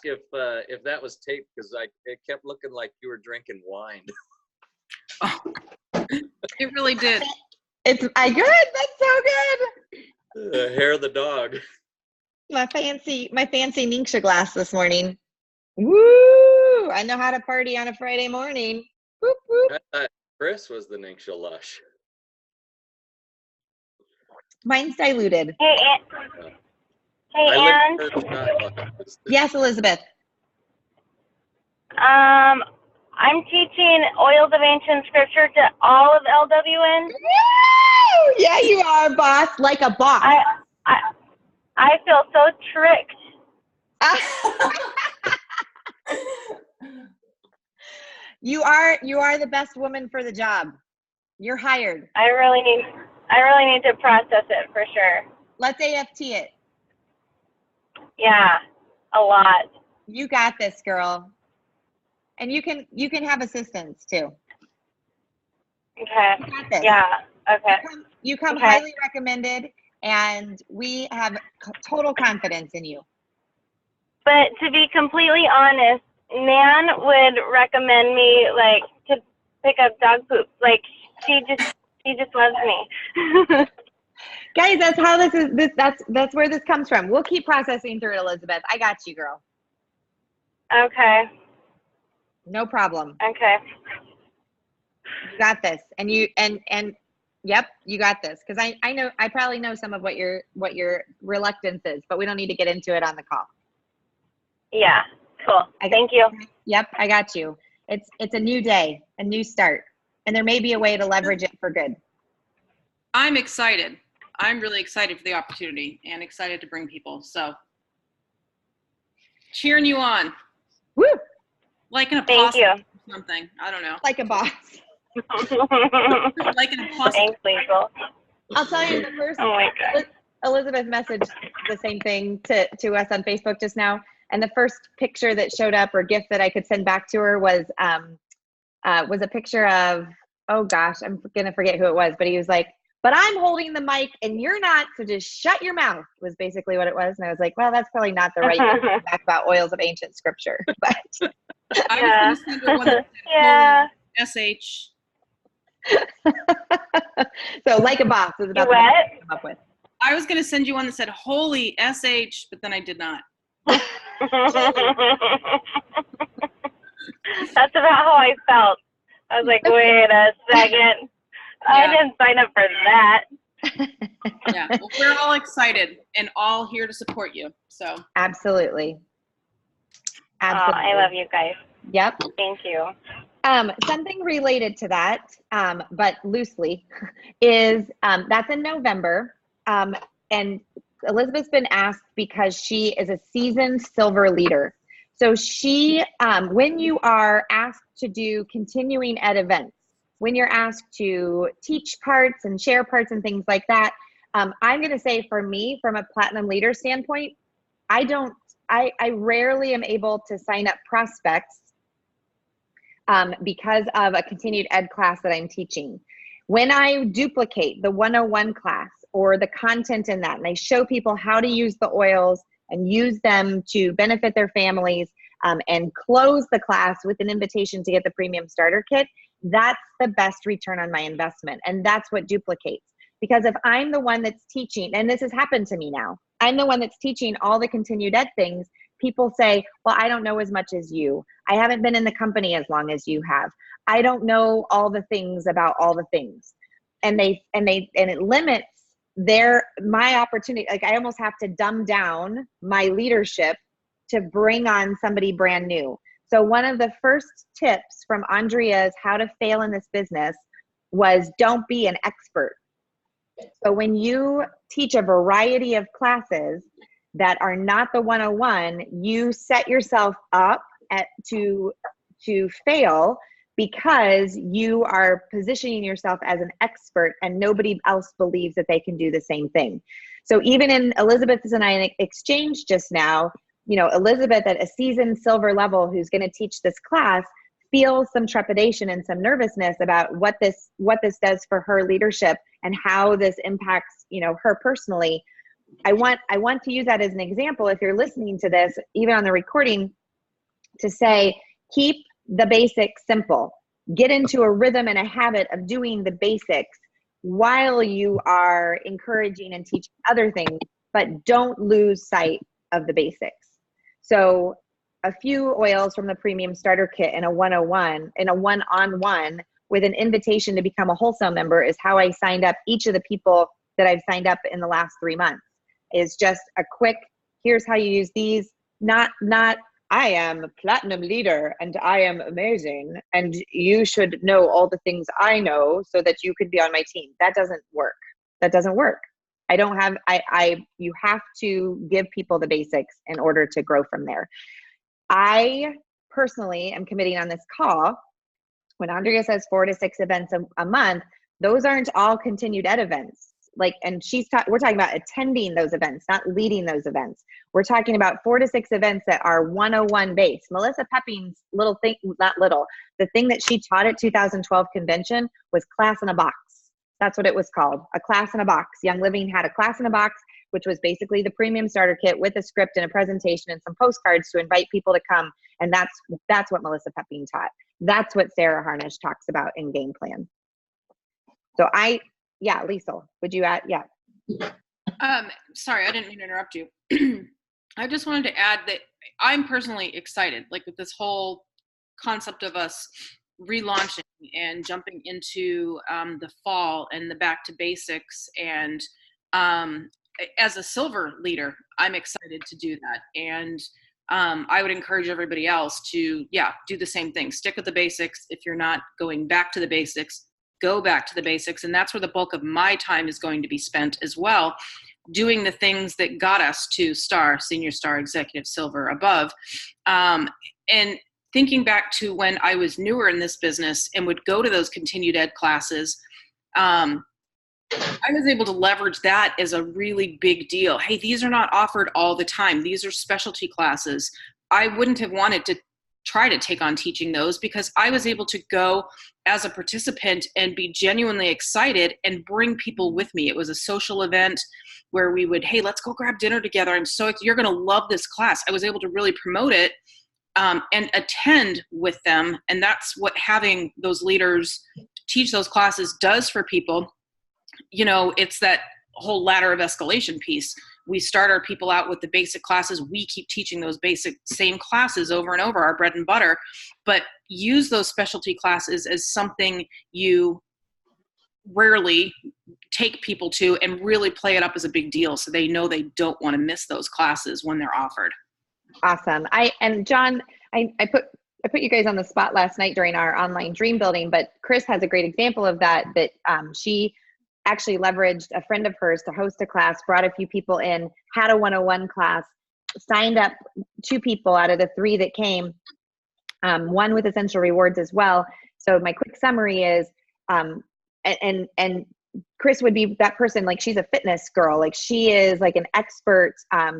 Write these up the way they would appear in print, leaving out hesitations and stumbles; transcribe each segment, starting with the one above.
if that was taped, because it kept looking like you were drinking wine. It really did. I good. That's so good. Hair of the dog. My fancy Ningxia glass this morning. Woo! I know how to party on a Friday morning. Whoop, whoop. I thought Chris was the Ningxia Lush. Mine's diluted. Hey, Ann. Yes, Elizabeth. I'm teaching Oils of Ancient Scripture to all of LWN. Woo! Yeah, you are, boss. Like a boss. I feel so tricked. You are the best woman for the job. You're hired. I really need to process it for sure. Let's AFT it. Yeah, a lot. You got this, girl. And you can have assistance too. Okay. You got this. Yeah. Okay. You come okay. highly recommended, and we have total confidence in you. But to be completely honest, Nan would recommend me like to pick up dog poop. Like she just loves me. Guys, that's how that's where this comes from. We'll keep processing through it, Elizabeth. I got you, girl. Okay. No problem. Okay. You got this. And yep, you got this. Because I probably know some of what your reluctance is, but we don't need to get into it on the call. Yeah. Cool. Thank you. Yep, I got you. It's a new day, a new start. And there may be a way to leverage it for good. I'm excited. I'm really excited for the opportunity and excited to bring people. So cheering you on. Woo! Like an Thank apostle you. or something. I don't know. Like a boss. Like an apostle. Thanks, Liesl. I'll tell you the first. Oh my God. Elizabeth messaged the same thing to us on Facebook just now. And the first picture that showed up or gift that I could send back to her was a picture of, oh gosh, I'm going to forget who it was, but he was like, but I'm holding the mic and you're not, so just shut your mouth, was basically what it was. And I was like, well, that's probably not the right way to talk about oils of ancient scripture. But I was going to send her one that said SH. So like a boss is about what? to come up with. I was going to send you one that said holy SH, but then I did not. That's about how I felt. I was like, wait a second. I didn't sign up for that. Yeah, well, we're all excited and all here to support you. So Absolutely. Oh, I love you guys. Yep. Thank you. Something related to that, but loosely, is that's in November. And Elizabeth's been asked because she is a seasoned silver leader. So she, when you are asked to do continuing ed events, when you're asked to teach parts and share parts and things like that, I'm going to say for me, from a platinum leader standpoint, I rarely am able to sign up prospects because of a continued ed class that I'm teaching. When I duplicate the 101 class or the content in that, and I show people how to use the oils and use them to benefit their families, and close the class with an invitation to get the premium starter kit, that's the best return on my investment. And that's what duplicates. Because if I'm the one that's teaching, and this has happened to me now, I'm the one that's teaching all the continued ed things, people say, well, I don't know as much as you. I haven't been in the company as long as you have. I don't know all the things about all the things. And it limits my opportunity. Like I almost have to dumb down my leadership to bring on somebody brand new. So one of the first tips from Andrea's How to Fail in This Business was don't be an expert. So when you teach a variety of classes that are not the 101, you set yourself up to fail because you are positioning yourself as an expert and nobody else believes that they can do the same thing. So even in Elizabeth's and I exchange just now, you know, Elizabeth at a seasoned silver level who's going to teach this class feels some trepidation and some nervousness about what this does for her leadership and how this impacts, you know, her personally. I want to use that as an example, if you're listening to this, even on the recording, to say, keep the basics simple. Get into a rhythm and a habit of doing the basics while you are encouraging and teaching other things, but don't lose sight of the basics. So a few oils from the premium starter kit in a 101, in a one-on-one with an invitation to become a wholesale member is how I signed up each of the people that I've signed up in the last 3 months. Is just a quick, here's how you use these, not I am a platinum leader and I am amazing and you should know all the things I know so that you could be on my team. That doesn't work. That doesn't work. You have to give people the basics in order to grow from there. I personally am committing on this call, when Andrea says 4 to 6 events a month, those aren't all continued ed events. Like, and we're talking about attending those events, not leading those events. We're talking about 4 to 6 events that are 101 based. Melissa Pepping's little thing, not little, the thing that she taught at 2012 convention was class in a box. That's what it was called, a class in a box. Young Living had a class in a box, which was basically the premium starter kit with a script and a presentation and some postcards to invite people to come. And that's what Melissa Pepping taught. That's what Sarah Harnish talks about in Game Plan. So yeah, Liesl, would you add? Yeah. Sorry, I didn't mean to interrupt you. I just wanted to add that I'm personally excited, like with this whole concept of us relaunching and jumping into the fall and the back to basics. And as a silver leader, I'm excited to do that. And I would encourage everybody else to, do the same thing. Stick with the basics. If you're not going back to the basics, go back to the basics. And that's where the bulk of my time is going to be spent as well, doing the things that got us to star, senior star, executive, silver, above. And thinking back to when I was newer in this business and would go to those continued ed classes, I was able to leverage that as a really big deal. Hey, these are not offered all the time. These are specialty classes. I wouldn't have wanted to try to take on teaching those because I was able to go as a participant and be genuinely excited and bring people with me. It was a social event where we would, hey, let's go grab dinner together. You're going to love this class. I was able to really promote it and attend with them. And that's what having those leaders teach those classes does for people. You know, it's that whole ladder of escalation piece. We start our people out with the basic classes. We keep teaching those basic same classes over and over, our bread and butter, but use those specialty classes as something you rarely take people to and really play it up as a big deal so they know they don't want to miss those classes when they're offered. Awesome. And John, I put you guys on the spot last night during our online dream building, but Chris has a great example of that she actually leveraged a friend of hers to host a class, brought a few people in, had a 101 class, signed up 2 people out of the 3 that came, 1 with essential rewards as well. So my quick summary is, and Chris would be that person, like she's a fitness girl, like she is like an expert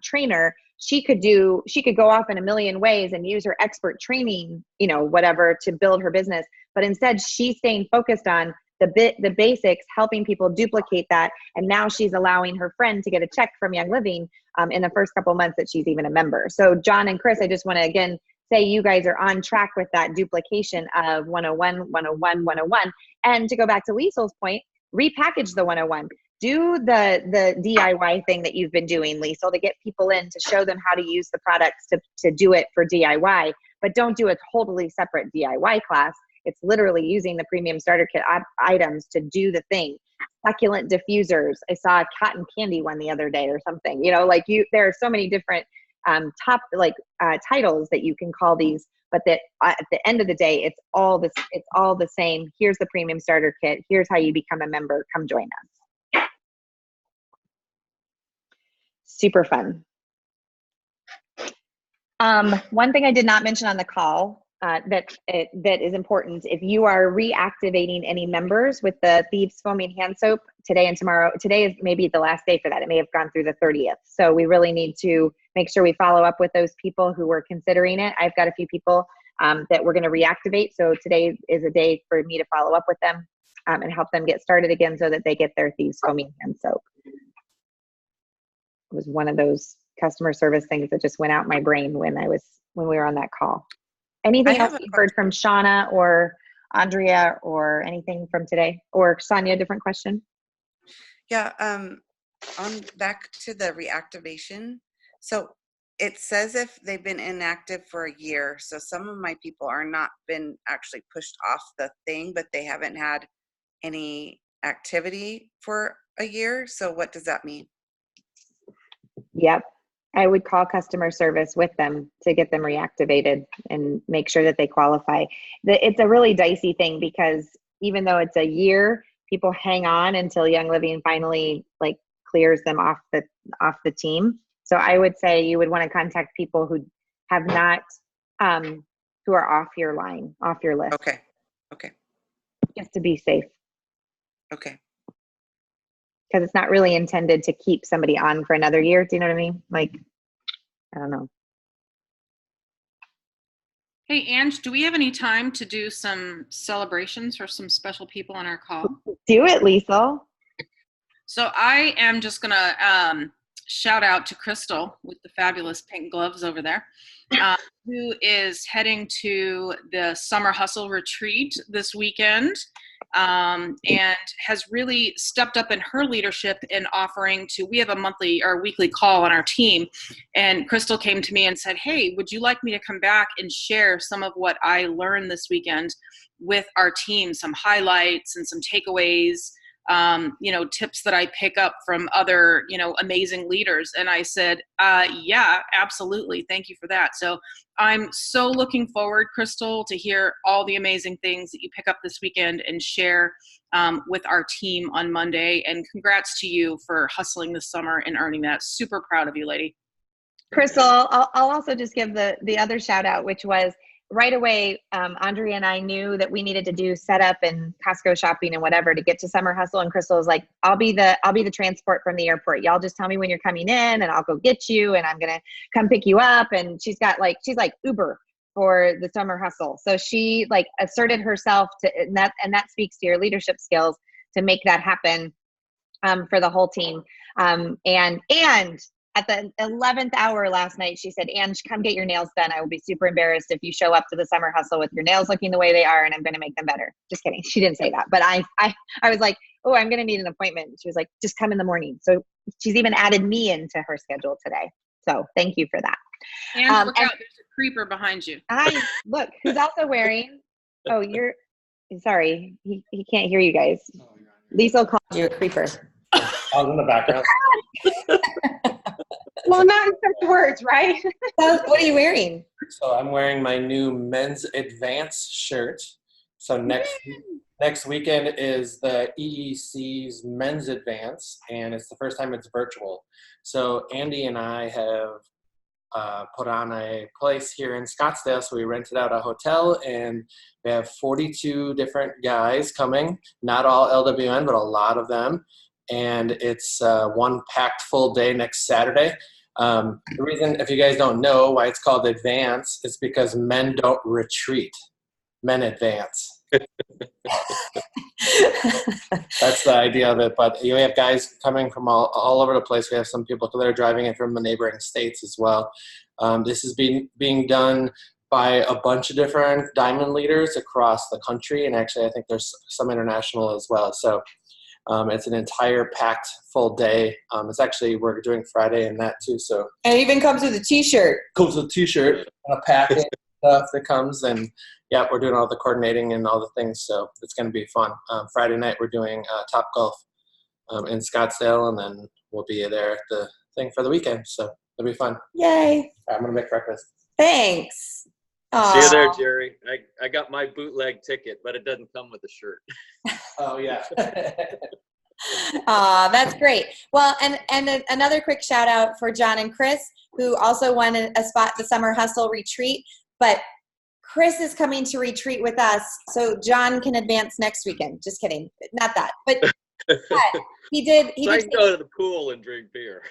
trainer. She could go off in a million ways and use her expert training, whatever, to build her business. But instead she's staying focused on the basics, helping people duplicate that. And now she's allowing her friend to get a check from Young Living in the first couple months that she's even a member. So John and Chris, I just want to again say you guys are on track with that duplication of 101, 101, 101. And to go back to Liesl's point, repackage the 101. Do the DIY thing that you've been doing, Liesl, to get people in, to show them how to use the products to do it for DIY, but don't do a totally separate DIY class. It's literally using the premium starter kit items to do the thing. Succulent diffusers. I saw a cotton candy one the other day or something. There are so many different titles that you can call these, but that at the end of the day, it's all the same. Here's the premium starter kit. Here's how you become a member. Come join us. Super fun. One thing I did not mention on the call that is important, if you are reactivating any members with the Thieves Foaming Hand Soap today and tomorrow, today is maybe the last day for that. It may have gone through the 30th. So we really need to make sure we follow up with those people who were considering it. I've got a few people that we're going to reactivate. So today is a day for me to follow up with them and help them get started again so that they get their Thieves Foaming Hand Soap. was one of those customer service things that just went out my brain when we were on that call. Anything else you heard from Shauna or Andrea or anything from today? Or Sonia, different question? Yeah, on back to the reactivation. So it says if they've been inactive for a year. So some of my people are not been actually pushed off the thing, but they haven't had any activity for a year. So what does that mean? Yep. I would call customer service with them to get them reactivated and make sure that they qualify. It's a really dicey thing because even though it's a year, people hang on until Young Living finally like clears them off the team. So I would say you would want to contact people who have not, who are off your line, off your list. Okay. Okay. Just to be safe. Okay. Because it's not really intended to keep somebody on for another year. Do you know what I mean? Like, I don't know. Hey, Ange, do we have any time to do some celebrations for some special people on our call? Do it, Liesl. So I am just going to shout out to Crystal with the fabulous pink gloves over there, who is heading to the Summer Hustle Retreat this weekend. And has really stepped up in her leadership in offering we have a monthly or weekly call on our team. And Crystal came to me and said, hey, would you like me to come back and share some of what I learned this weekend with our team, some highlights and some takeaways, tips that I pick up from other, amazing leaders. And I said, yeah, absolutely. Thank you for that. So I'm so looking forward, Crystal, to hear all the amazing things that you pick up this weekend and share with our team on Monday. And congrats to you for hustling this summer and earning that. Super proud of you, lady. Crystal, I'll also just give the other shout out, which was right away, Andrea and I knew that we needed to do setup and Costco shopping and whatever to get to Summer Hustle. And Crystal was like, I'll be the transport from the airport. Y'all just tell me when you're coming in and I'll go get you and I'm going to come pick you up. And she's like Uber for the Summer Hustle. So she like asserted herself and that speaks to your leadership skills to make that happen for the whole team. And at the 11th hour last night, she said, Ange, come get your nails done. I will be super embarrassed if you show up to the Summer Hustle with your nails looking the way they are, and I'm going to make them better. Just kidding. She didn't say that. But I was like, oh, I'm going to need an appointment. She was like, just come in the morning. So she's even added me into her schedule today. So thank you for that. Ange, look out. There's a creeper behind you. Look, who's also wearing, sorry. He can't hear you guys. Liesl called you a creeper. I was in the background. Well, not in such words, right? What are you wearing? So I'm wearing my new Men's Advance shirt. So next weekend is the EEC's Men's Advance, and it's the first time it's virtual. So Andy and I have put on a place here in Scottsdale. So we rented out a hotel, and we have 42 different guys coming. Not all LWN, but a lot of them. And it's one packed full day next Saturday. The reason, if you guys don't know why it's called Advance, is because men don't retreat. Men advance. That's the idea of it. But you have guys coming from all over the place. We have some people that are driving in from the neighboring states as well. This is being done by a bunch of different diamond leaders across the country. And actually, I think there's some international as well. So it's an entire packed full day. It's actually, we're doing Friday and that too. So and it even comes with a t-shirt. Comes with a t-shirt and a packet stuff that comes, and yeah, we're doing all the coordinating and all the things. So it's going to be fun. Friday night we're doing Top Golf in Scottsdale, and then we'll be there at the thing for the weekend. So it'll be fun. Yay! I'm going to make breakfast. Thanks. Aww. See you there, Jerry. I got my bootleg ticket, but it doesn't come with a shirt. Oh yeah. That's great. Well, and another quick shout out for John and Chris, who also won a spot at the Summer Hustle retreat. But Chris is coming to retreat with us, so John can advance next weekend. Just kidding, not that. But he did. So I can go to the pool and drink beer.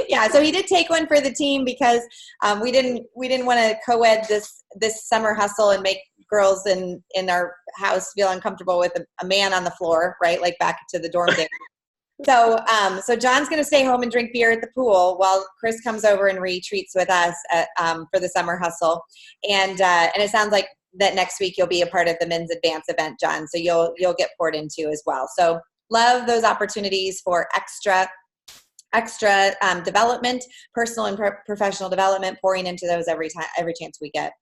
Yeah, so he did take one for the team because we didn't want to co-ed this Summer Hustle and make girls in our house feel uncomfortable with a man on the floor, right? Like back to the dorm day. So John's going to stay home and drink beer at the pool while Chris comes over and retreats with us for the summer hustle. And it sounds like that next week you'll be a part of the men's advance event, John. So you'll get poured into as well. So love those opportunities for extra development, personal and professional development, pouring into those every chance we get.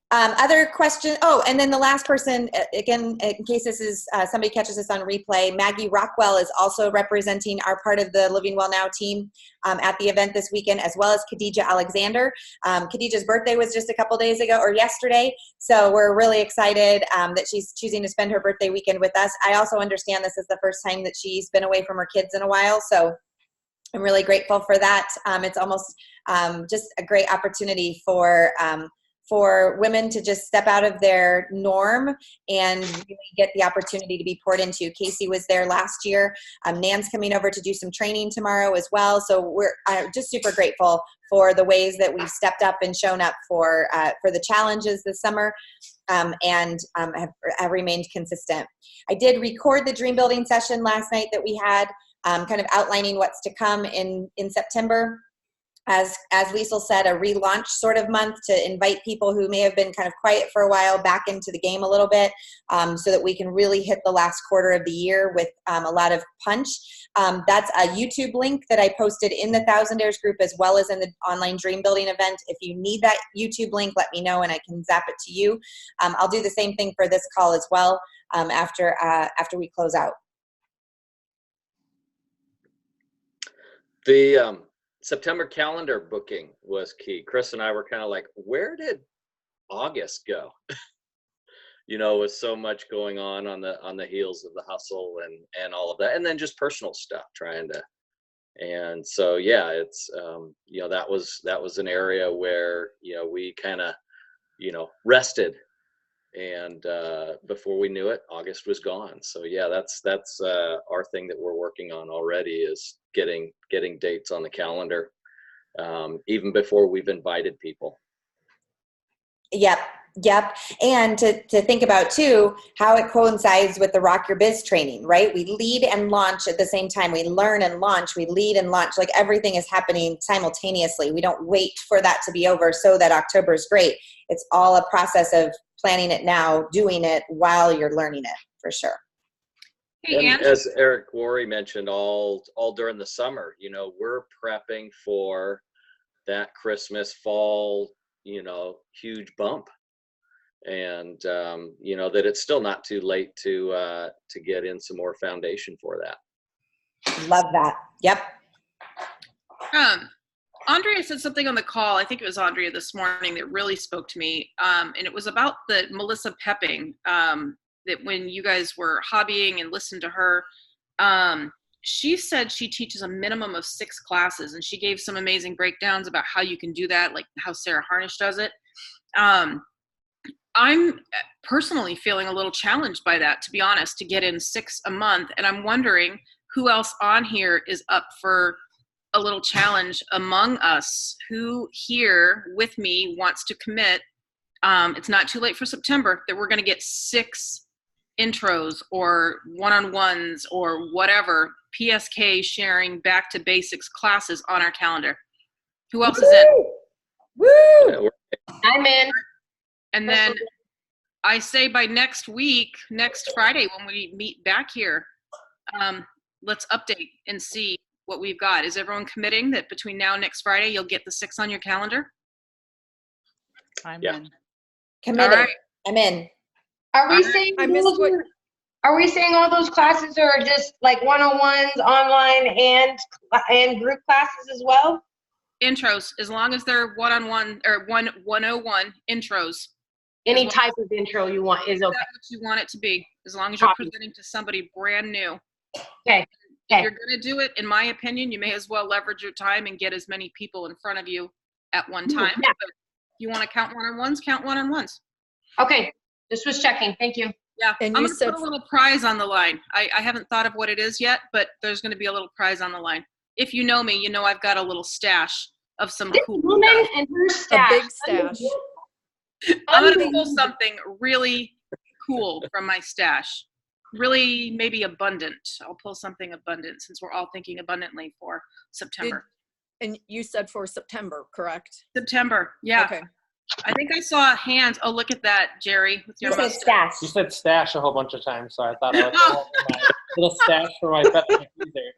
Other question. Oh, and then the last person, again, in case this is somebody catches this on replay, Maggie Rockwell is also representing our part of the Living Well Now team at the event this weekend, as well as Khadija Alexander. Khadija's birthday was just a couple days ago or yesterday, so we're really excited that she's choosing to spend her birthday weekend with us. I also understand this is the first time that she's been away from her kids in a while, so I'm really grateful for that. It's almost just a great opportunity for women to just step out of their norm and really get the opportunity to be poured into. Casey was there last year. Nan's coming over to do some training tomorrow as well. So we're just super grateful for the ways that we've stepped up and shown up for the challenges this summer and have remained consistent. I did record the dream building session last night that we had, kind of outlining what's to come in September. As Liesl said, a relaunch sort of month to invite people who may have been kind of quiet for a while back into the game a little bit, so that we can really hit the last quarter of the year with a lot of punch. That's a YouTube link that I posted in the Thousandaires group as well as in the online dream building event. If you need that YouTube link, let me know and I can zap it to you. I'll do the same thing for this call as well after we close out. The September calendar booking was key. Chris and I were kind of like, where did August go? With so much going on the heels of the hustle and all of that, and then just personal stuff and so yeah, it's that was an area where we kind of rested, and before we knew it, August was gone. So yeah, that's our thing that we're working on already, is getting dates on the calendar, even before we've invited people. Yep. And to think about too, how it coincides with the Rock Your Biz training, right? We lead and launch at the same time. We learn and launch, we lead and launch, like everything is happening simultaneously. We don't wait for that to be over so that October is great. It's all a process of planning it now, doing it while you're learning it, for sure. Hey, and as Eric Worre mentioned, all during the summer, we're prepping for that Christmas, fall, huge bump, and that it's still not too late to get in some more foundation for that. Love that. Yep. Andrea said something on the call, I think it was Andrea this morning, that really spoke to me, and it was about the Melissa Pepping, that when you guys were hobbying and listened to her, she said she teaches a minimum of 6 classes, and she gave some amazing breakdowns about how you can do that, like how Sarah Harnish does it. I'm personally feeling a little challenged by that, to be honest, to get in 6 a month, and I'm wondering who else on here is up for a little challenge among us. Who here with me wants to commit? It's not too late for September, that we're going to get 6 intros or one-on-ones or whatever PSK sharing back to basics classes on our calendar. Who else is in? Woo! I'm in. And then I say by next week, next Friday when we meet back here, let's update and see what we've got. Is everyone committing that between now and next Friday you'll get the 6 on your calendar? I'm Yeah. in. Committed. All right. I'm in. Are we saying all those classes are just like one-on-ones, online, and group classes as well? Intros, as long as they're one-on-one or 101 intros. Any type of intro you want is okay. That's what you want it to be, as long as you're Copy. presenting to somebody brand new. Okay. If you're going to do it, in my opinion, you may as well leverage your time and get as many people in front of you at one time. Yeah. But if you want to count one-on-ones, count one-on-ones. Okay. This was checking. Thank you. Yeah, And I'm you going to said put a little prize on the line. I haven't thought of what it is yet, but there's going to be a little prize on the line. If you know me, you know I've got a little stash of some This cool woman stuff. and her a stash. big stash. I'm going to pull something really cool from my stash. really maybe abundant. I'll pull something abundant since we're all thinking abundantly for September. And you said for September, correct? September, yeah. Okay. I think I saw hands. Oh, look at that, Jerry, with your You said mustache. stash. You said stash a whole bunch of times, so I thought I was my little stash for my pet there.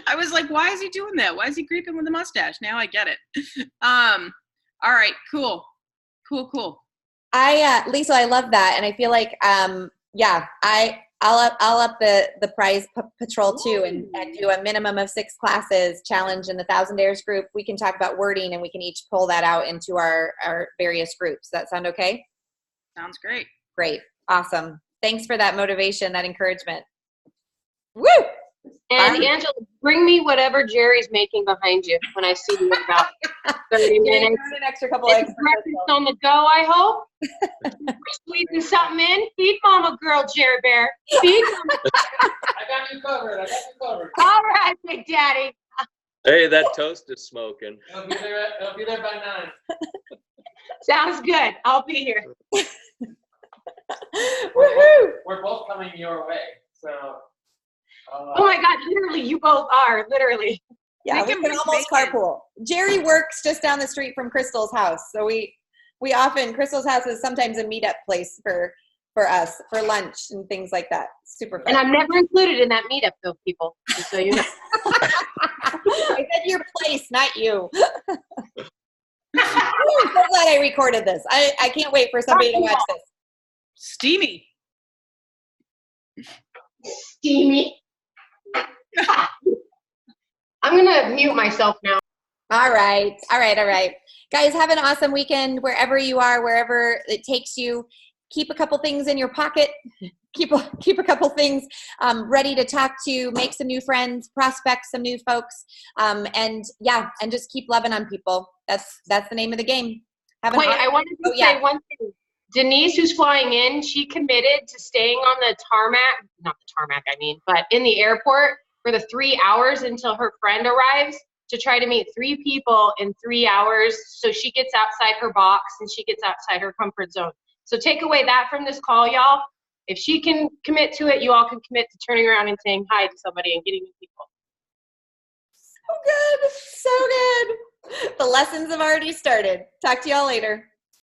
I was like, why is he doing that? Why is he creeping with the mustache? Now I get it. All right, cool. Lisa, I love that, and I feel like I'll up the prize patrol too, and do a minimum of 6 classes challenge in the 1,000 Dares group. We can talk about wording, and we can each pull that out into our various groups. Does that sound okay? Sounds great. Great, awesome. Thanks for that motivation, that encouragement. Woo! And Angela, bring me whatever Jerry's making behind you when I see you in about 30 minutes. An extra couple It's eggs. breakfast on the go, I hope. Squeezing something in. Feed mama girl, Jerry Bear. Feed mama. I got you covered. All right, Big Daddy. Hey, that toast is smoking. It'll be there by 9. Sounds good. I'll be here. Woohoo! We're both coming your way, so. Oh my God, literally, you both are, literally. Yeah, we can almost carpool. Jerry works just down the street from Crystal's house, so we often, Crystal's house is sometimes a meetup place for us for lunch and things like that. Super fun. And I'm never included in that meetup, though, people. Just so you know. I said your place, not you. I'm so glad I recorded this. I can't wait for somebody to watch this. Steamy. Steamy. I'm gonna mute myself now. All right. Guys, have an awesome weekend wherever you are, wherever it takes you. Keep a couple things in your pocket. Keep a couple things ready to talk to, make some new friends, prospect some new folks, and just keep loving on people. That's the name of the game. Wait, I wanted to say one thing. Denise, who's flying in, she committed to staying on the tarmac, not the tarmac, I mean, but in the airport for the 3 hours until her friend arrives to try to meet 3 people in 3 hours. So she gets outside her box and she gets outside her comfort zone. So take away that from this call, y'all. If she can commit to it, you all can commit to turning around and saying hi to somebody and getting new people. So good. The lessons have already started. Talk to y'all later.